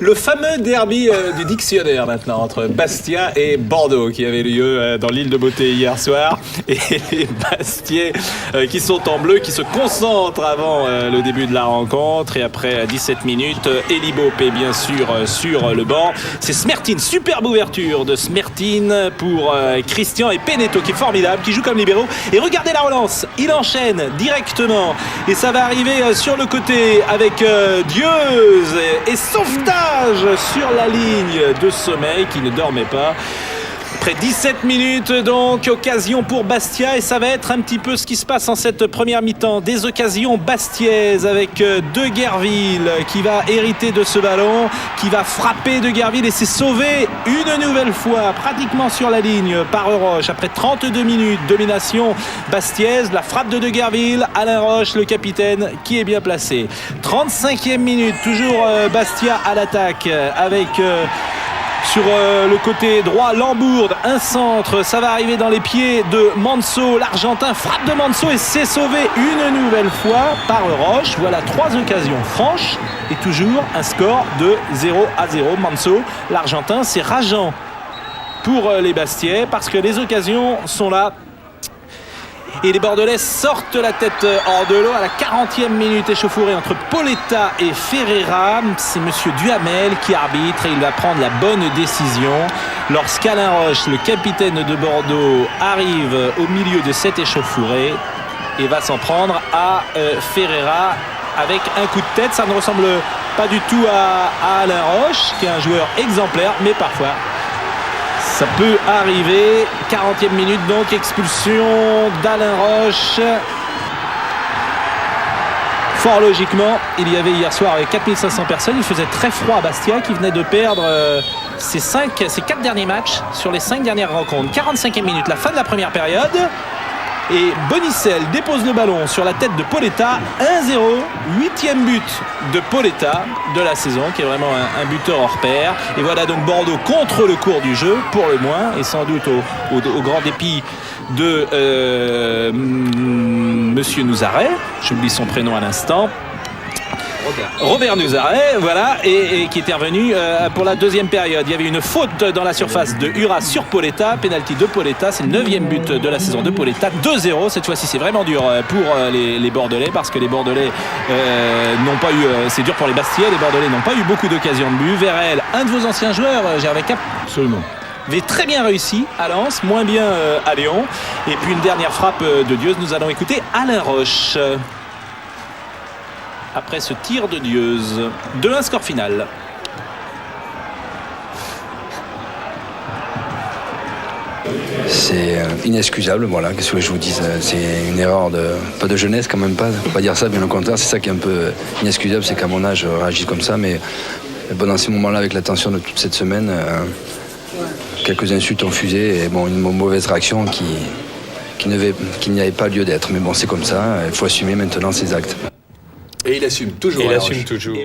Le fameux derby du dictionnaire maintenant entre Bastia et Bordeaux qui avait lieu dans l'île de Beauté hier soir. Et les Bastiais qui sont en bleu, qui se concentrent avant le début de la rencontre. Et après 17 minutes, Eli Bope est bien sûr sur le banc. C'est Smertin, superbe ouverture de Smertin pour Christian et Peneto qui est formidable, qui joue comme libéraux. Et regardez la relance, il enchaîne directement. Et ça va arriver sur le côté avec Dieuze et sauvetage sur la ligne de sommeil qui ne dormait pas. Après 17 minutes, donc, occasion pour Bastia. Et ça va être un petit peu ce qui se passe en cette première mi-temps. Des occasions bastiaises avec De Guerville qui va hériter de ce ballon, qui va frapper De Guerville et c'est sauvé une nouvelle fois, pratiquement sur la ligne, par Roche. Après 32 minutes, domination bastiaise. La frappe de Guerville, Alain Roche, le capitaine, qui est bien placé. 35e minute, toujours Bastia à l'attaque avec... sur le côté droit, Lambourde, un centre, ça va arriver dans les pieds de Manso, l'Argentin, frappe de Manso et c'est sauvé une nouvelle fois par Roche. Voilà 3 occasions franches et toujours un score de 0-0. Manso, l'Argentin, c'est rageant pour les Bastiais parce que les occasions sont là. Et les Bordelais sortent la tête hors de l'eau à la 40e minute, échauffourée entre Pauletta et Ferreira. C'est monsieur Duhamel qui arbitre et il va prendre la bonne décision lorsqu'Alain Roche, le capitaine de Bordeaux, arrive au milieu de cette échauffourée et va s'en prendre à Ferreira avec un coup de tête. Ça ne ressemble pas du tout à Alain Roche qui est un joueur exemplaire, mais parfois ça peut arriver. 40e minute donc, expulsion d'Alain Roche. Fort logiquement, il y avait hier soir avec 4500 personnes. Il faisait très froid à Bastia qui venait de perdre ses 4 derniers matchs sur les 5 dernières rencontres. 45e minute, la fin de la première période. Et Bonicel dépose le ballon sur la tête de Pauletta. 1-0, 8e but de Pauletta de la saison, qui est vraiment un buteur hors pair. Et voilà donc Bordeaux contre le cours du jeu, pour le moins, et sans doute au grand dépit de Monsieur Nouzaret. J'oublie son prénom à l'instant. Robert Nouzaret, voilà, et qui était revenu pour la deuxième période. Il y avait une faute dans la surface de Ura sur Pauletta, penalty de Pauletta, c'est le 9e but de la saison de Pauletta, 2-0. Cette fois-ci c'est vraiment dur pour les Bordelais parce que les Bordelais n'ont pas eu, c'est dur pour les Bastiais, les Bordelais n'ont pas eu beaucoup d'occasions de but. Verrel, un de vos anciens joueurs, Gervais Cap, absolument, avait très bien réussi à Lens, moins bien à Lyon. Et puis une dernière frappe de Dieuze, nous allons écouter Alain Roche après ce tir de Dieuze. 2-1 score final. C'est inexcusable, voilà, qu'est-ce que je vous dis, c'est une erreur pas de jeunesse quand même, pas dire ça, bien au contraire, c'est ça qui est un peu inexcusable, c'est qu'à mon âge je réagis comme ça, mais bon, dans ces moments-là, avec la tension de toute cette semaine, quelques insultes ont fusé et bon, une mauvaise réaction qui n'y avait pas lieu d'être, mais bon, c'est comme ça, il faut assumer maintenant ses actes. Et il assume toujours. Et il assume toujours.